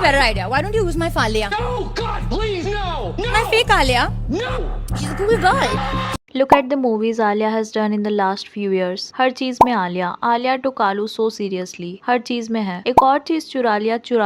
better idea. Why don't you use my Falia? No, God, please, no! No! My fake Alia. No! She's a cool girl. Look at the movies Alia has done in the last few years. हर चीज में Alia took Kalu so seriously. हर चीज में है. एक और चीज चुरा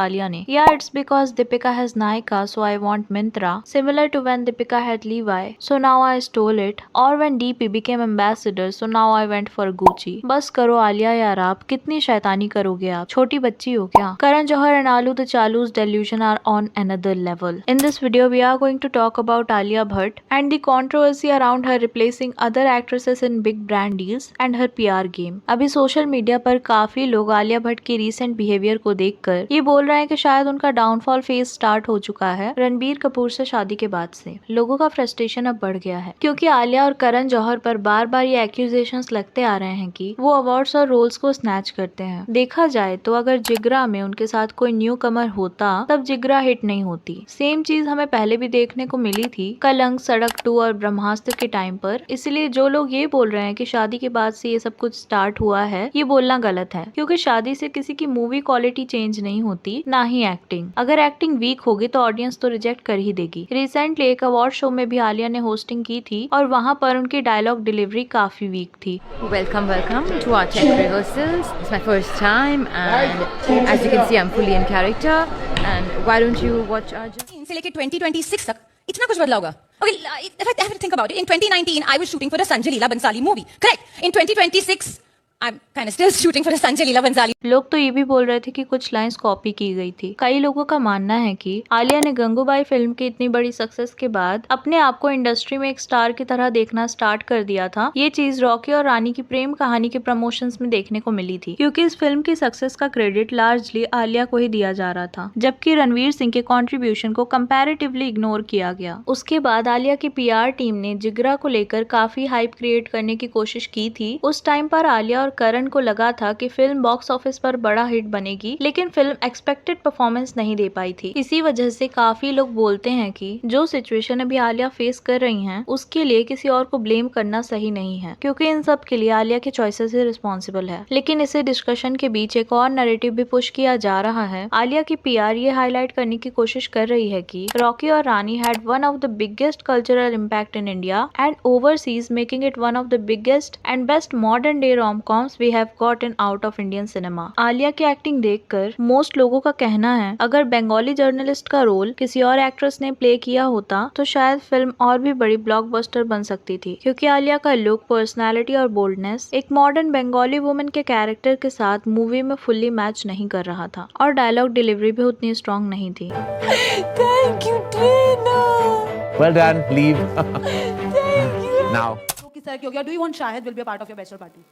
लिया ने. Yeah, it's because Deepika has Naika, so I want Mintra. Similar to when Deepika had Levi, so now I stole it. Or when DP became ambassador, so now I went for Gucci. बस करो आलिया यार, आप कितनी शैतानी करोगे आप? छोटी बच्ची हो क्या? Karan Johar and Alu the Chalu's delusion are on another level. In this video, we are going to talk about Alia Bhatt and the controversy around her replacing other actresses in big brand deals and her PR game. अभी social media पर काफी लोग आलिया भट्ट की recent behaviour को देखकर ये बोल रहे हैं कि शायद उनका डाउनफॉल फेज स्टार्ट हो चुका है रणबीर कपूर से शादी के बाद से। लोगों का फ्रस्ट्रेशन अब बढ़ गया है क्योंकि आलिया और करण जौहर पर बार बार ये एक्यूजेशंस लगते आ रहे हैं कि वो अवार्ड्स और रोल्स को स्नैच करते हैं। देखा जाए तो अगर जिगरा में उनके साथ कोई न्यू कमर होता तब जिगरा हिट नहीं होती। सेम चीज हमें पहले भी देखने को मिली थी कलंक, सड़क 2 और ब्रह्मास्त्र के टाइम पर। इसलिए जो लोग ये बोल रहे हैं कि शादी के बाद से ये सब कुछ स्टार्ट हुआ है, ये बोलना गलत है क्योंकि शादी से किसी की मूवी क्वालिटी चेंज नहीं होती, ना ही एक्टिंग। अगर एक्टिंग वीक होगी तो ऑडियंस तो रिजेक्ट कर ही देगी। रिसेंटली एक अवार्ड शो में भी आलिया ने होस्टिंग की थी और वहाँ पर उनकी डायलॉग डिलीवरी काफी वीक थी। Welcome to our tech rehearsals. It's my first time and as you can see I'm fully in character and why don't you watch our journey? से लेके 2026 तक इतना कुछ बदला होगा। Okay, if I have to think about it, in 2019 I was shooting for a Sanjay Leela Bhansali movie. Correct. In 2026 I'm kind of still shooting for a Sanjay Leela Bhansali. लोग तो ये भी बोल रहे थे कि कुछ लाइंस कॉपी की गई थी। कई लोगों का मानना है कि आलिया ने गंगूबाई फिल्म की इतनी बड़ी सक्सेस के बाद अपने आप को इंडस्ट्री में एक स्टार की तरह देखना स्टार्ट कर दिया था। ये चीज रॉकी और रानी की प्रेम कहानी के प्रमोशंस में देखने को मिली थी क्योंकि इस फिल्म की सक्सेस का क्रेडिट लार्जली आलिया को ही दिया जा रहा था, जबकि रणवीर सिंह के कॉन्ट्रीब्यूशन को कंपैरेटिवली इग्नोर किया गया। उसके बाद आलिया की PR टीम ने जिगरा को लेकर काफी हाइप क्रिएट करने की कोशिश की थी। उस टाइम पर आलिया और करण को लगा था कि फिल्म बॉक्स ऑफिस पर बड़ा हिट बनेगी, लेकिन फिल्म एक्सपेक्टेड परफॉर्मेंस नहीं दे पाई थी। इसी वजह से काफी लोग बोलते हैं कि जो सिचुएशन अभी आलिया फेस कर रही हैं, उसके लिए किसी और को ब्लेम करना सही नहीं है क्योंकि इन सब के लिए आलिया के चॉइसेस ही रिस्पॉन्सिबल है। लेकिन इसे डिस्कशन के बीच एक और नैरेटिव भी पुश किया जा रहा है। आलिया की PR ये हाईलाइट करने की कोशिश कर रही है कि रॉकी और Rani had one of the biggest cultural impact in India and overseas, making it one of the biggest and best modern day rom coms we have gotten out of Indian cinema. Alia की एक्टिंग देखकर मोस्ट लोगों का कहना है अगर Bengali journalist का role किसी और एक्ट्रेस ने प्ले किया होता तो शायद फिल्म और भी बड़ी ब्लॉकबस्टर बन सकती थी क्योंकि आलिया का लुक, पर्सनालिटी और बोल्डनेस एक मॉडर्न बंगाली वुमेन के कैरेक्टर के साथ मूवी में फुल्ली मैच नहीं कर रहा था और डायलॉग डिलीवरी भी उतनी स्ट्रॉन्ग नहीं थी। Thank you, Tina. Well done. Leave. Thank you. Now. तो किस तरह की हो गया? Do you want Shahid will be a part of your bachelor party?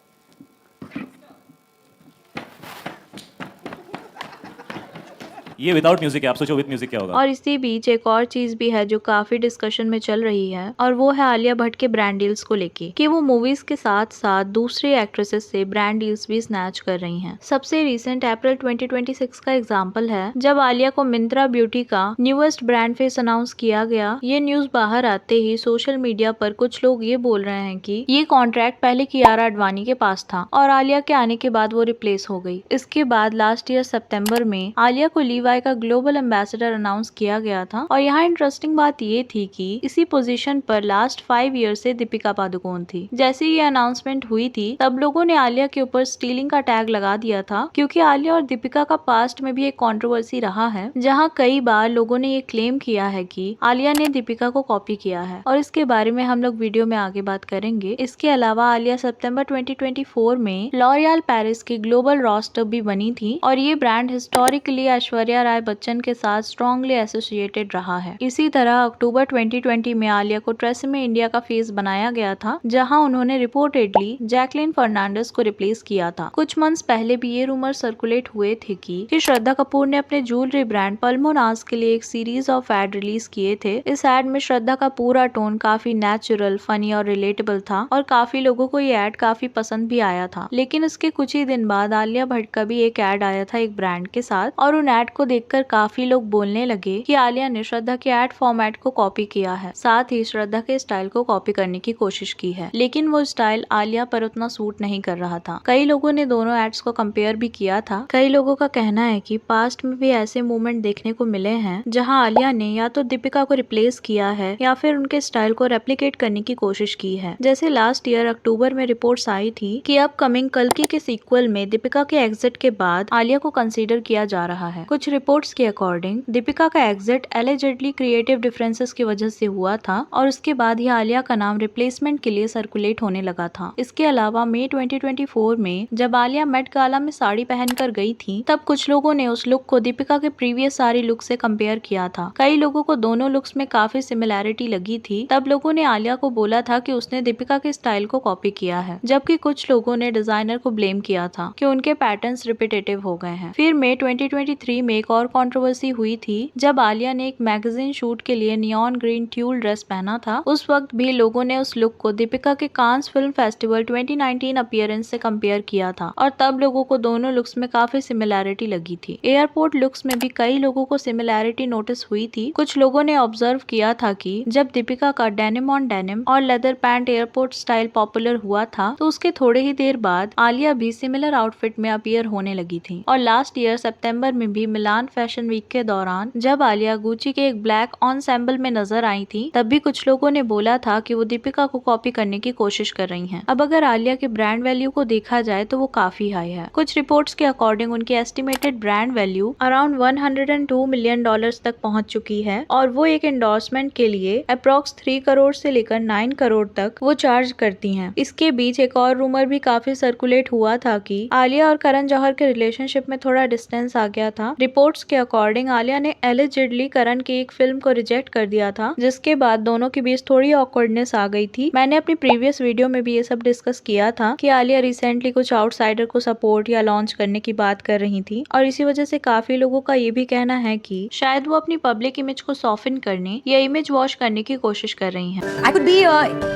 ये विदाउट म्यूजिक है, आप सोचो विद म्यूजिक क्या होगा। और इसी बीच एक और चीज भी है जो काफी डिस्कशन में चल रही है और वो है आलिया भट्ट के ब्रांड डील्स को लेके कि वो मूवीज के साथ साथ दूसरी एक्ट्रेसेस से ब्रांड डील्स भी स्नैच कर रही हैं। सबसे रिसेंट अप्रैल 2026 का एग्जांपल है जब आलिया को मिंत्रा ब्यूटी का न्यूएस्ट ब्रांड फेस अनाउंस किया गया। ये न्यूज बाहर आते ही सोशल मीडिया पर कुछ लोग ये बोल रहे हैं कि ये कॉन्ट्रैक्ट पहले कियारा आडवाणी के पास था और आलिया के आने के बाद वो रिप्लेस हो गई। इसके बाद लास्ट ईयर सितंबर में आलिया को लीवाई का ग्लोबल एम्बेसडर अनाउंस किया गया था और यहाँ इंटरेस्टिंग बात ये थी कि इसी पोजीशन पर लास्ट 5 ईयर से दीपिका पादुकोण थी। जैसे ये अनाउंसमेंट हुई थी तब लोगों ने आलिया के ऊपर स्टीलिंग का टैग लगा दिया था क्योंकि आलिया और दीपिका का पास्ट में भी एक कंट्रोवर्सी रहा है जहाँ कई बार लोगों ने ये क्लेम किया है कि आलिया ने दीपिका को कॉपी किया है और इसके बारे में हम लोग वीडियो में आगे बात करेंगे। इसके अलावा आलिया सितंबर 2024 में लॉरियल पेरिस की ग्लोबल रोस्टर भी बनी थी और ये ब्रांड हिस्टोरिकली ऐश्वर्या राय बच्चन के साथ स्ट्रॉन्गली एसोसिएटेड रहा है। इसी तरह अक्टूबर 2020 में आलिया को ट्रेसेमे इंडिया का फेस बनाया गया था जहां उन्होंने रिपोर्टेडली जैकलिन फर्नांडिस को रिप्लेस किया था। कुछ मंथ्स पहले भी ये रूमर सर्कुलेट हुए थे कि श्रद्धा कपूर ने अपने ज्वेलरी ब्रांड पल्मोनाज के लिए एक सीरीज ऑफ एड रिलीज किए थे। इस एड में श्रद्धा का पूरा टोन काफी नेचुरल, फनी और रिलेटेबल था और काफी लोगों को ये एड काफी पसंद भी आया था। लेकिन उसके कुछ ही दिन बाद आलिया भट्ट का भी एक एड आया था एक ब्रांड के साथ और उन एड को देखकर काफी लोग बोलने लगे कि आलिया ने श्रद्धा के एड फॉर्मेट को कॉपी किया है, साथ ही श्रद्धा के स्टाइल को कॉपी करने की कोशिश की है, लेकिन वो स्टाइल आलिया पर उतना सूट नहीं कर रहा था। कई लोगों ने दोनों एड्स को कंपेयर भी किया था। कई लोगों का कहना है कि पास्ट में भी ऐसे मूवमेंट देखने को मिले हैं जहां आलिया ने या तो दीपिका को रिप्लेस किया है या फिर उनके स्टाइल को रेप्लिकेट करने की कोशिश की है। जैसे लास्ट ईयर अक्टूबर में रिपोर्ट्स आई थी कि अपकमिंग कल्कि के सीक्वल में दीपिका के एग्जिट के बाद आलिया को कंसीडर किया जा रहा है। कुछ रिपोर्ट्स के अकॉर्डिंग दीपिका का एग्जिट एलिजेडली क्रिएटिव डिफरेंसेस की वजह से हुआ था और उसके बाद ही आलिया का नाम रिप्लेसमेंट के लिए सर्कुलेट होने लगा था। इसके अलावा मई 2024 में जब आलिया मेट गाला में साड़ी पहनकर गई थी, तब कुछ लोगों ने उस लुक को दीपिका के प्रीवियस सारी लुक से कंपेयर किया था। कई लोगों को दोनों लुक्स में काफी सिमिलैरिटी लगी थी। तब लोगों ने आलिया को बोला था कि उसने दीपिका के स्टाइल को कॉपी किया है, जबकि कुछ लोगों ने डिजाइनर को ब्लेम किया था कि उनके पैटर्न्स रिपीटेटिव हो गए हैं। फिर मई 2023 में एक और कंट्रोवर्सी हुई थी जब आलिया ने एक मैगजीन शूट के लिए नियॉन ग्रीन ट्यूल ड्रेस पहना था। उस वक्त भी लोगों ने उस लुक को दीपिका के कांस फिल्म फेस्टिवल 2019 अपीयरेंस से कंपेयर किया था और तब लोगों को दोनों लुक्स में काफी सिमिलैरिटी लगी थी। एयरपोर्ट लुक्स में भी कई लोगों को सिमिलैरिटी नोटिस हुई थी। कुछ लोगों ने ऑब्जर्व किया था कि जब दीपिका का डेनिम ऑन डेनिम और leather pant airport style popular हुआ था, तो उसके थोड़े ही देर बाद आलिया भी सिमिलर आउटफिट में अपीयर होने लगी थी। और लास्ट ईयर सितंबर में भी मिलान फैशन वीक के दौरान जब आलिया गुची के एक ब्लैक ऑनसेंबल में नजर आई थी, तब भी कुछ लोगों ने बोला था कि वो दीपिका को कॉपी करने की कोशिश कर रही हैं। अब अगर आलिया के ब्रांड वैल्यू को देखा जाए तो वो काफी हाई है। कुछ रिपोर्ट्स के अकॉर्डिंग उनकी estimated brand value around $102 million तक पहुंच चुकी है और वो एक एंडोर्समेंट के लिए अप्रॉक्स 3 करोड़ से लेकर 9 करोड़ तक वो चार्ज करती हैं। इसके बीच एक और रूमर भी काफी सर्कुलेट हुआ था कि आलिया और करण जौहर के रिलेशनशिप में थोड़ा डिस्टेंस आ गया था। रिपोर्ट्स के अकॉर्डिंग आलिया ने एलिजिडली करण की एक फिल्म को रिजेक्ट कर दिया था, जिसके बाद दोनों के बीच थोड़ी ऑकवर्डनेस आ गई थी। मैंने अपनी प्रीवियस वीडियो में भी ये सब डिस्कस किया था कि आलिया रिसेंटली कुछ आउटसाइडर को सपोर्ट या लॉन्च करने की बात कर रही थी और इसी वजह से काफी लोगों का ये भी कहना है कि शायद वो अपनी पब्लिक इमेज को सॉफ्टन करने या इमेज वॉश करने की कोशिश कर रही हैं। I could be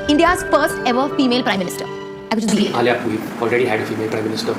India's first ever female prime minister. I could just be. Alia, we've already had a female prime minister.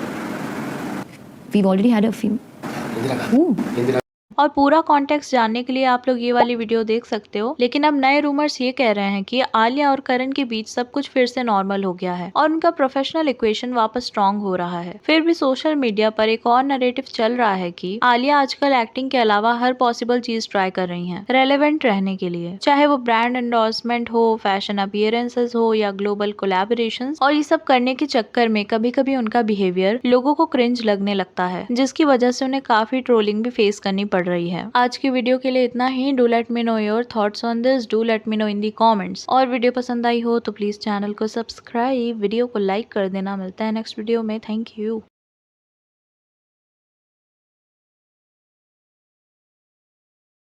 We've already had a female. Indira Gandhi. Ooh. Indira और पूरा context जानने के लिए आप लोग ये वाली video देख सकते हो। लेकिन अब नए रूमर्स ये कह रहे हैं कि आलिया और करण के बीच सब कुछ फिर से नॉर्मल हो गया है और उनका प्रोफेशनल इक्वेशन वापस स्ट्रांग हो रहा है। फिर भी सोशल मीडिया पर एक और नैरेटिव चल रहा है कि आलिया आजकल एक्टिंग के अलावा हर पॉसिबल चीज ट्राई कर रही हैं रेलेवेंट रहने के लिए, चाहे वो ब्रांड एंडोर्समेंट हो, फैशन अपीयरेंसेस हो या ग्लोबल कोलैबोरेशंस। और ये सब करने के चक्कर में कभी कभी उनका बिहेवियर लोगों को क्रिंज लगने लगता है, जिसकी वजह से उन्हें काफी ट्रोलिंग भी फेस करनी पड़ रही है। आज की वीडियो के लिए इतना ही। Do let me know your thoughts on this, do let me know in the comments. और वीडियो पसंद आई हो तो प्लीज चैनल को सब्सक्राइब, वीडियो को लाइक कर देना। मिलता है नेक्स्ट वीडियो में। Thank you.